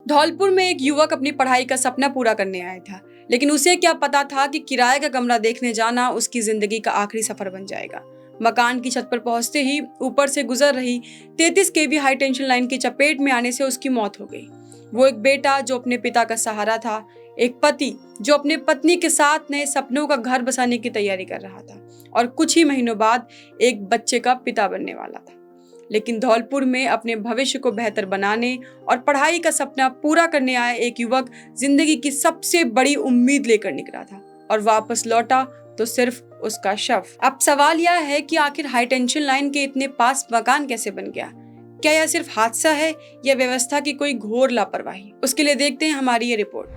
धौलपुर में एक युवक अपनी पढ़ाई का सपना पूरा करने आया था, लेकिन उसे क्या पता था कि किराए का कमरा देखने जाना उसकी जिंदगी का आखिरी सफर बन जाएगा। मकान की छत पर पहुंचते ही ऊपर से गुजर रही 33 केवी हाई टेंशन लाइन की चपेट में आने से उसकी मौत हो गई। वो एक बेटा जो अपने पिता का सहारा था, एक पति जो अपने पत्नी के साथ नए सपनों का घर बसाने की तैयारी कर रहा था और कुछ ही महीनों बाद एक बच्चे का पिता बनने वाला था। लेकिन धौलपुर में अपने भविष्य को बेहतर बनाने और पढ़ाई का सपना पूरा करने आया एक युवक जिंदगी की सबसे बड़ी उम्मीद लेकर निकला था और वापस लौटा तो सिर्फ उसका शव। अब सवाल यह है कि आखिर हाई टेंशन लाइन के इतने पास मकान कैसे बन गया? क्या यह सिर्फ हादसा है या व्यवस्था की कोई घोर लापरवाही? उसके लिए देखते हैं हमारी ये रिपोर्ट।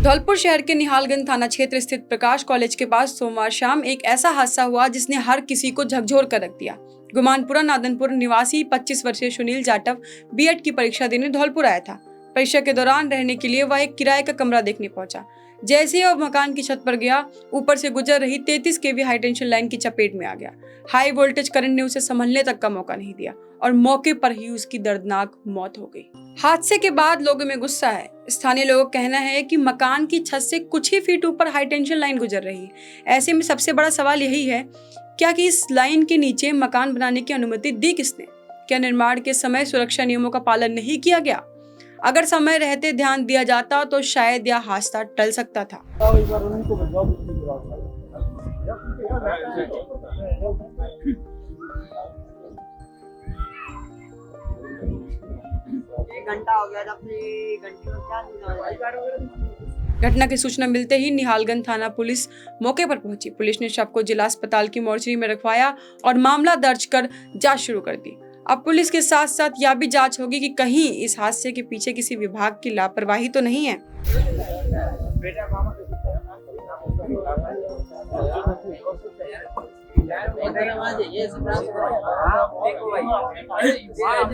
धौलपुर शहर के निहालगंज थाना क्षेत्र स्थित प्रकाश कॉलेज के पास सोमवार शाम एक ऐसा हादसा हुआ जिसने हर किसी को झकझोर कर रख दिया। गुमानपुरा नादनपुर निवासी 25 वर्षीय सुनील जाटव बीएड की परीक्षा देने धौलपुर आया था। परीक्षा के दौरान रहने के लिए वह एक किराए का कमरा देखने पहुंचा। जैसे ही वह मकान की छत पर गया, ऊपर से गुजर रही 33 केवी हाई टेंशन लाइन की चपेट में आ गया। हाई वोल्टेज करंट ने उसे संभलने तक का मौका नहीं दिया और मौके पर ही उसकी दर्दनाक मौत हो गई। हादसे के बाद लोगों में गुस्सा है। स्थानीय लोगों का कहना है कि मकान की छत से कुछ ही फीट ऊपर हाई टेंशन लाइन गुजर रही है। ऐसे में सबसे बड़ा सवाल यही है, क्या कि इस लाइन के नीचे मकान बनाने की अनुमति दी किसने? क्या निर्माण के समय सुरक्षा नियमों का पालन नहीं किया गया? अगर समय रहते ध्यान दिया जाता तो शायद यह हादसा टल सकता था। घटना की सूचना मिलते ही निहालगंज थाना पुलिस मौके पर पहुंची। पुलिस ने शव को जिला अस्पताल की मोर्चरी में रखवाया और मामला दर्ज कर जांच शुरू कर दी। अब पुलिस के साथ साथ यह भी जांच होगी कि कहीं इस हादसे के पीछे किसी विभाग की लापरवाही तो नहीं है।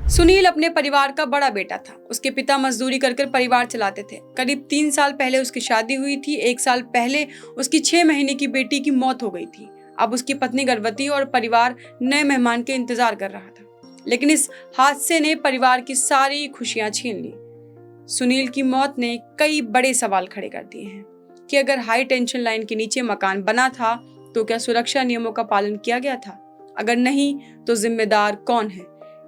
सुनील अपने परिवार का बड़ा बेटा था। उसके पिता मजदूरी कर परिवार चलाते थे। करीब 3 साल पहले उसकी शादी हुई थी। 1 साल पहले उसकी 6 महीने की बेटी की मौत हो गई थी। अब उसकी पत्नी गर्भवती और परिवार नए मेहमान के इंतजार कर रहा था। लेकिन इस हादसे ने परिवार की सारी खुशियां छीन ली। सुनील की मौत ने कई बड़े सवाल खड़े कर दिए हैं कि अगर हाई टेंशन लाइन के नीचे मकान बना था तो क्या सुरक्षा नियमों का पालन किया गया था? अगर नहीं तो जिम्मेदार कौन है?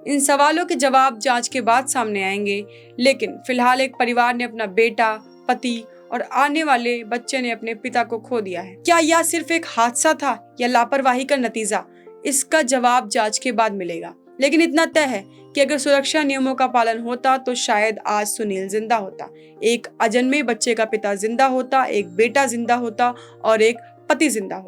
इन सवालों के जवाब जांच के बाद सामने आएंगे। लेकिन फिलहाल एक परिवार ने अपना बेटा, पति और आने वाले बच्चे ने अपने पिता को खो दिया है। क्या यह सिर्फ एक हादसा था या लापरवाही का नतीजा? इसका जवाब जांच के बाद मिलेगा। लेकिन इतना तय है कि अगर सुरक्षा नियमों का पालन होता तो शायद आज सुनील जिंदा होता, एक अजन्मे बच्चे का पिता जिंदा होता, एक बेटा जिंदा होता और एक पति जिंदा होता।